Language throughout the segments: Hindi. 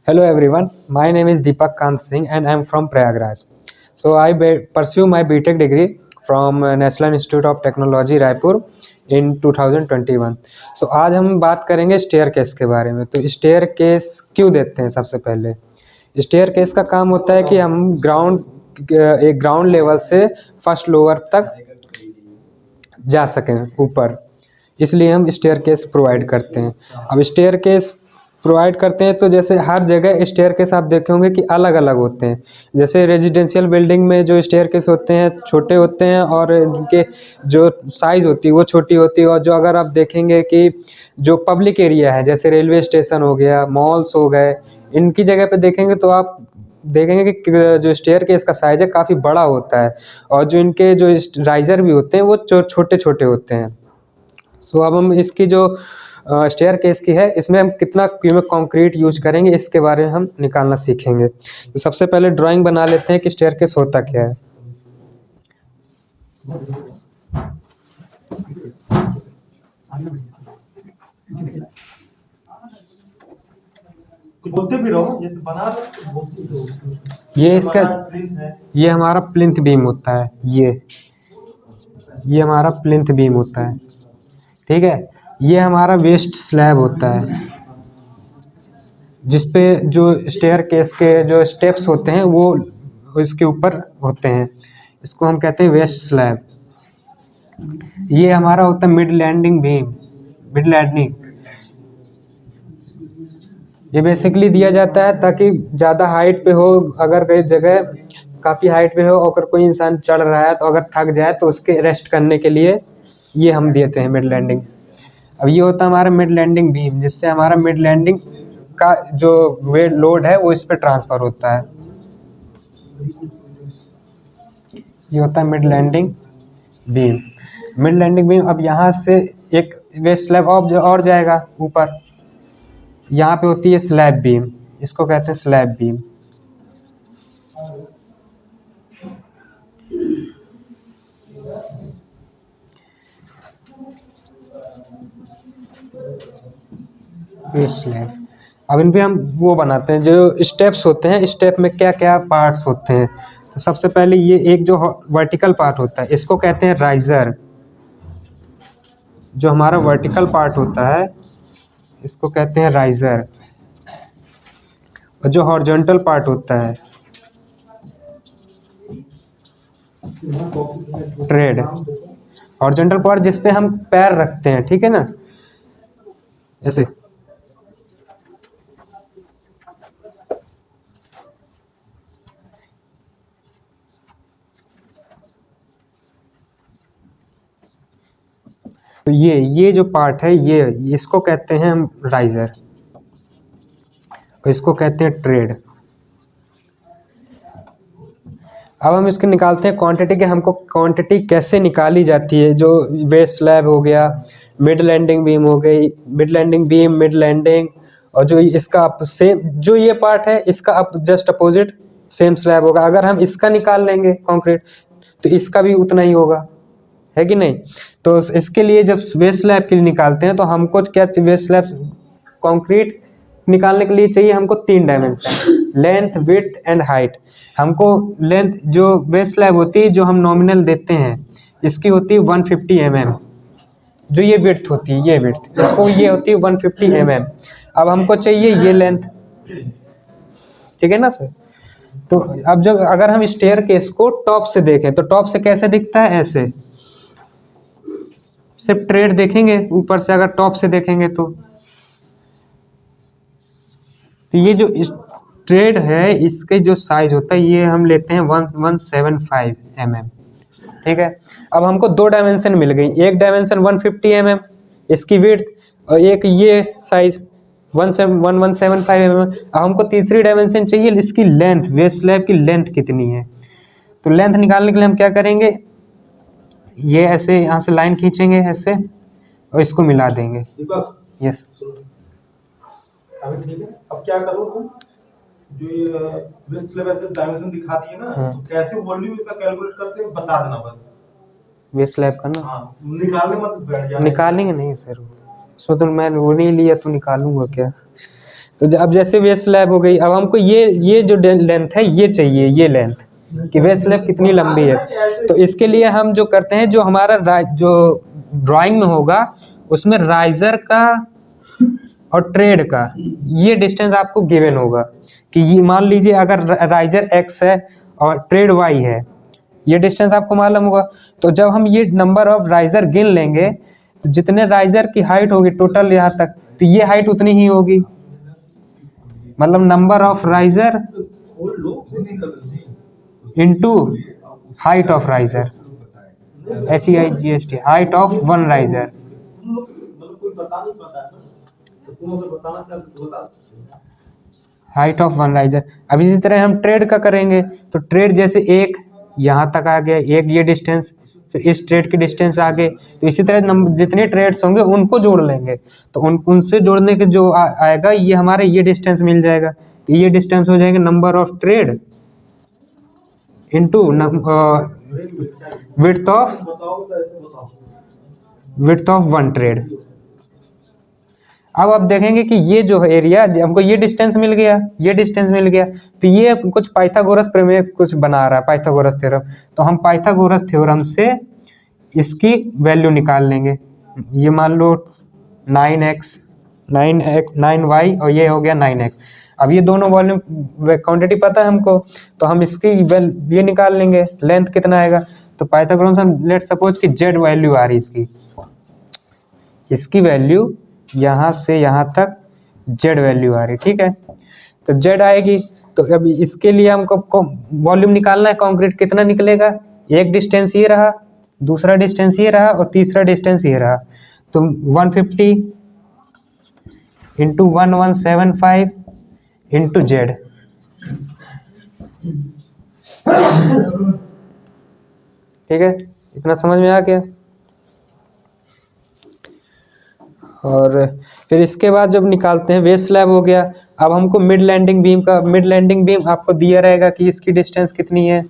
Hello everyone, my name is Deepak Kant Singh and I am from Prayagraj. So pursue my BTech degree from National Institute of Technology Raipur in 2021. So आज हम बात करेंगे स्टेयरकेस के बारे में। तो स्टेयरकेस क्यों देते हैं? सबसे पहले स्टेयरकेस का काम होता है कि हम एक ग्राउंड लेवल से फर्स्ट फ्लोर तक जा सकें ऊपर, इसलिए हम स्टेयरकेस प्रोवाइड करते हैं। अब स्टेयरकेस प्रोवाइड करते हैं तो जैसे हर जगह स्टेयरकेस आप देखे होंगे कि अलग अलग होते हैं। जैसे रेजिडेंशियल बिल्डिंग में जो स्टेयरकेस होते हैं छोटे होते हैं और इनके जो साइज़ होती है वो छोटी होती है। और जो अगर आप देखेंगे कि जो पब्लिक एरिया है जैसे रेलवे स्टेशन हो गया, मॉल्स हो गए, इनकी जगह पे देखेंगे तो आप देखेंगे कि जो स्टेयरकेस का साइज़ है काफ़ी बड़ा होता है और जो इनके जो राइज़र भी होते हैं वो छोटे छोटे होते हैं। सो अब हम इसकी जो स्टेयरकेस की है इसमें हम कितना क्यूबिक कंक्रीट यूज करेंगे इसके बारे में हम निकालना सीखेंगे। तो सबसे पहले ड्राइंग बना लेते हैं कि स्टेयरकेस होता क्या है। बोलते भी रहो, ये तो बना रहे ये इसका ये हमारा प्लिंथ बीम होता है। ये हमारा प्लिंथ बीम होता है, ठीक है। ये हमारा वेस्ट स्लैब होता है जिसपे जो स्टेयरकेस के जो स्टेप्स होते हैं वो इसके ऊपर होते हैं। इसको हम कहते हैं वेस्ट स्लैब। ये हमारा होता है mid landing beam, mid landing. ये बेसिकली दिया जाता है ताकि ज़्यादा हाइट पे हो, अगर कई जगह काफ़ी हाइट पे हो और अगर कोई इंसान चढ़ रहा है तो अगर थक जाए तो उसके रेस्ट करने के लिए ये हम देते हैं मिड लैंडिंग। अब ये होता है हमारा मिड लैंडिंग बीम, जिससे हमारा मिड लैंडिंग का जो वेट लोड है वो इस पर ट्रांसफ़र होता है। ये होता है mid landing beam. Mid landing beam अब यहाँ से एक वेस्ट स्लैब और जाएगा ऊपर, यहाँ पे होती है स्लैब बीम, इसको कहते हैं स्लैब बीम। Waste slab. अब इन पे हम वो बनाते हैं जो स्टेप्स होते हैं। स्टेप में क्या क्या पार्ट्स होते हैं? तो सबसे पहले ये एक जो वर्टिकल पार्ट होता है इसको कहते हैं राइजर। जो हमारा वर्टिकल पार्ट होता है इसको कहते हैं राइजर। और जो हॉरिजॉन्टल पार्ट होता है ट्रेड। हॉरिजॉन्टल पार्ट जिस पे हम पैर रखते हैं, ठीक है ना, ऐसे। तो ये जो पार्ट है ये इसको कहते हैं हम राइजर और इसको कहते हैं ट्रेड। अब हम इसके निकालते हैं क्वांटिटी के। हमको क्वांटिटी कैसे निकाली जाती है? जो वेस्ट स्लैब हो गया, मिड लैंडिंग बीम हो गई, mid landing beam, mid landing, और जो इसका सेम जो ये पार्ट है इसका जस्ट अपोजिट सेम स्लैब होगा। अगर हम इसका निकाल लेंगे कंक्रीट तो इसका भी उतना ही होगा, है कि नहीं? तो इसके लिए जब वेस्ट स्लैब के लिए निकालते हैं तो हमको क्या, वेस्ट स्लैब कंक्रीट निकालने के लिए चाहिए हमको 3 dimension, length, width and height. हमको लेंथ जो वेस्ट स्लैब होती है जो हम नॉमिनल देते हैं इसकी होती है 150 mm। जो ये विड्थ होती है, ये विड्थ इसको ये होती है 150 mm। अब हमको चाहिए ये लेंथ, ठीक है ना सर? तो अब जब अगर हम स्टेयरकेस को टॉप से देखें तो टॉप से कैसे दिखता है? ऐसे सिर्फ ट्रेड देखेंगे ऊपर से, अगर टॉप से देखेंगे तो ये जो ट्रेड है इसके जो साइज होता है ये हम लेते हैं 1175 mm, ठीक है। अब हमको 2 डायमेंशन मिल गई, एक डायमेंशन 150 mm इसकी विड्थ और एक ये साइज 1175 mm। अब हमको तीसरी डायमेंशन चाहिए इसकी लेंथ, वेस्ट स्लैब की लेंथ कितनी है। तो लेंथ निकालने के लिए हम क्या करेंगे, ये ऐसे यहाँ से लाइन खींचेंगे ऐसे और इसको मिला देंगे। यस, अभी ठीक है। अब क्या करो तुम, जो ये वेस्ट स्लैब ऐसे डायमेंशन दिखा दिए ना, तो कैसे वॉल्यूम इसका कैलकुलेट करते हैं बता देना बस। वेस्ट स्लैब का ना, हाँ, निकालने मत बैठ जाना। निकालेंगे नहीं सर, उसमें तो मैं वो नहीं लिया तो निकालूंगा क्या। तो अब जैसे वेस्ट स्लैब हो गई, अब हमको ये जो लेंथ है ये चाहिए, ये लेंथ कि वेस्ट स्लैब कितनी लंबी है। तो इसके लिए हम जो करते हैं, जो हमारा जो ड्राइंग में होगा उसमें राइजर का और ट्रेड का ये डिस्टेंस आपको गिवन होगा कि ये मान लीजिए अगर राइजर x है और ट्रेड y है, ये डिस्टेंस आपको मालूम होगा। तो जब हम ये नंबर ऑफ राइजर गिन लेंगे तो जितने राइजर की हाइट होगी टोटल यहाँ तक, तो ये हाइट उतनी ही होगी, मतलब number of riser into height of riser, HEIGST, height of one riser. Height of one riser. अब इसी तरह हम ट्रेड का करेंगे, तो ट्रेड जैसे एक यहाँ तक आ गया, एक ये डिस्टेंस, फिर इस ट्रेड की डिस्टेंस आ गए, तो इसी तरह जितने ट्रेड्स होंगे उनको जोड़ लेंगे, तो उनसे जोड़ने के जो आएगा ये हमारे ये डिस्टेंस मिल जाएगा। तो ये डिस्टेंस हो जाएगा number of trade into width of one trade. अब आप देखेंगे कि ये जो एरिया हमको ये डिस्टेंस मिल गया, ये डिस्टेंस मिल गया, तो ये कुछ पाइथागोरस प्रमेय कुछ बना रहा है, पाइथागोरस थ्योरम। तो हम पाइथागोरस थ्योरम से इसकी वैल्यू निकाल लेंगे। ये मान लो 9x 9y और ये हो गया 9x। अब ये दोनों वॉल्यूम क्वांटिटी पता है हमको, तो हम इसकी ये निकाल लेंगे लेंथ कितना आएगा। तो पाइथागोरस हम लेट सपोज कि z वैल्यू आ रही इसकी वैल्यू यहाँ से यहाँ तक z वैल्यू आ रही, ठीक है। तो z आएगी, तो अब इसके लिए हमको वॉल्यूम निकालना है कंक्रीट, कितना निकलेगा, एक डिस्टेंस ये रहा, दूसरा डिस्टेंस ये रहा और तीसरा डिस्टेंस ये रहा। तो 150 इंटू 1175 इंटू z, ठीक है, इतना समझ में आ गया। और फिर इसके बाद जब निकालते हैं वेस्ट स्लैब हो गया। अब हमको मिड लैंडिंग बीम का, मिड लैंडिंग बीम आपको दिया रहेगा कि इसकी डिस्टेंस कितनी है,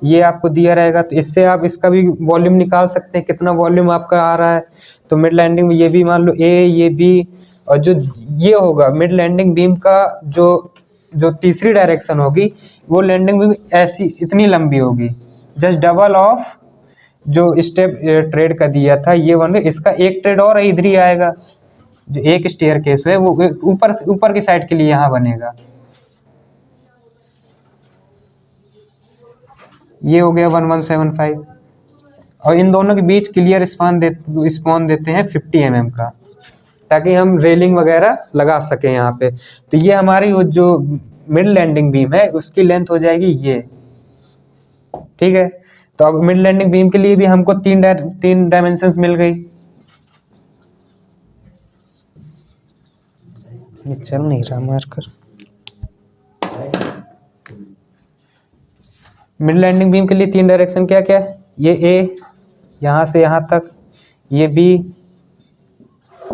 ये आपको दिया रहेगा, तो इससे आप इसका भी वॉल्यूम निकाल सकते हैं कितना वॉल्यूम आपका आ रहा है। तो मिड लैंडिंग में ये भी मान लो ए, ये बी, और जो ये होगा मिड लैंडिंग बीम का जो तीसरी डायरेक्शन होगी वो लैंडिंग बीम ऐसी इतनी लंबी होगी, जस्ट डबल ऑफ जो स्टेप ट्रेड का दिया था ये वन। इसका एक ट्रेड और इधर ही आएगा, जो एक स्टेयर केस है वो ऊपर की साइड के लिए यहाँ बनेगा। ये हो गया 1175, और इन दोनों के बीच क्लियर स्पान देते हैं 50 mm का, ताकि हम रेलिंग वगैरह लगा सकें यहाँ पे। तो ये हमारी वो जो मिड लैंडिंग बीम है उसकी लेंथ हो जाएगी ये, ठीक है। तो अब मिड लैंडिंग बीम के लिए भी हमको तीन डायमेंशंस मिल गई। ये चल नहीं रहा मार्कर। मिड लैंडिंग बीम के लिए तीन डायरेक्शन क्या क्या है, ये ए यहाँ से यहाँ तक, ये बी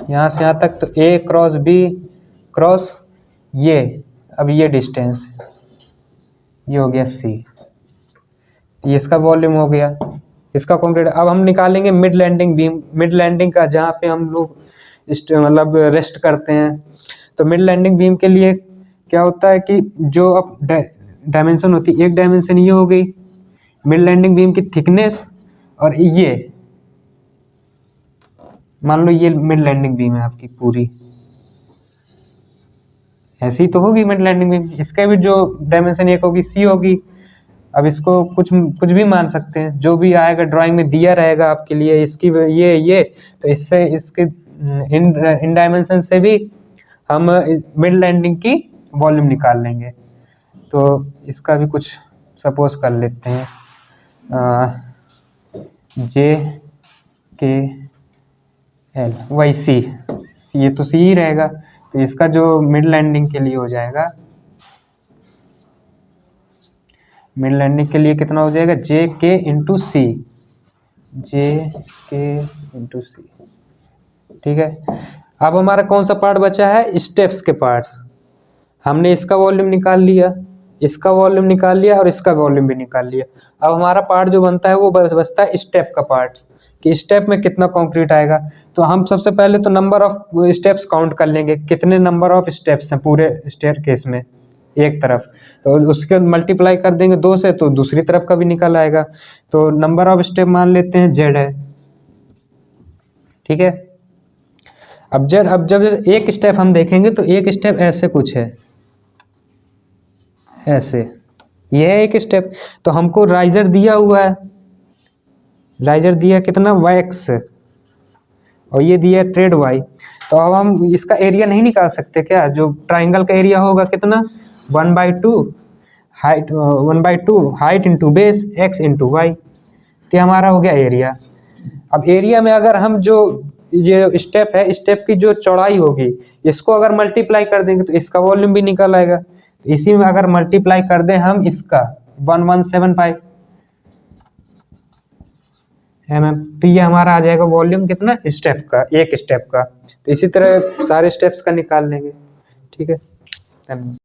यहाँ से यहाँ तक, तो ए क्रॉस बी क्रॉस ये, अब ये डिस्टेंस ये हो गया सी, ये इसका वॉल्यूम हो गया, इसका कंक्रीट। अब हम निकालेंगे mid landing beam, mid landing का जहाँ पे हम लोग मतलब रेस्ट करते हैं। तो मिड लैंडिंग बीम के लिए क्या होता है कि जो अब डायमेंशन होती है, एक डायमेंशन ये हो गई मिड लैंडिंग बीम की थिकनेस, और ये मान लो ये मिड लैंडिंग बीम है आपकी पूरी, ऐसी तो होगी मिड लैंडिंग बीम। इसका भी जो डायमेंशन एक होगी सी होगी। अब इसको कुछ भी मान सकते हैं, जो भी आएगा ड्राइंग में दिया रहेगा आपके लिए, इसकी ये तो इससे इसके इन डायमेंशन से भी हम मिड लैंडिंग की वॉल्यूम निकाल लेंगे। तो इसका भी कुछ सपोज कर लेते हैं, जे के एल वाई सी, ये तो सी ही रहेगा। तो इसका जो मिड लैंडिंग के लिए हो जाएगा, मिड लैंडिंग के लिए कितना हो जाएगा, जे के इंटू सी, जे के इंटू सी, ठीक है। अब हमारा कौन सा पार्ट बचा है, स्टेप्स के पार्ट्स। हमने इसका वॉल्यूम निकाल लिया, इसका वॉल्यूम निकाल लिया और इसका वॉल्यूम भी निकाल लिया। अब हमारा पार्ट जो बनता है वो बचता है स्टेप का पार्ट। कि स्टेप में कितना कंक्रीट आएगा। तो हम सबसे पहले तो नंबर ऑफ स्टेप्स काउंट कर लेंगे, कितने नंबर ऑफ स्टेप्स हैं पूरे स्टेयरकेस में एक तरफ, तो उसके मल्टीप्लाई कर देंगे 2 से, तो दूसरी तरफ का भी निकल आएगा। तो नंबर ऑफ स्टेप मान लेते हैं Z है, ठीक है। अब जब एक स्टेप हम देखेंगे तो एक स्टेप ऐसे कुछ है, ऐसे, ये है एक स्टेप। तो हमको राइजर दिया हुआ है, राइजर दिया कितना y और ये दिया ट्रेड y। तो अब हम इसका एरिया नहीं निकाल सकते क्या? जो ट्राइंगल का एरिया होगा कितना 1/2 height, 1/2 height into base x into Y, तो हमारा हो गया एरिया। अब एरिया में अगर हम जो ये स्टेप है, स्टेप की जो चौड़ाई होगी, इसको अगर मल्टीप्लाई कर देंगे तो इसका वॉल्यूम भी निकल आएगा। तो इसी में अगर मल्टीप्लाई कर दें हम इसका 1175 mm, तो ये हमारा आ जाएगा वॉल्यूम कितना स्टेप का, एक स्टेप का। तो इसी तरह सारे स्टेप्स का निकाल लेंगे, ठीक है। धन्यवाद।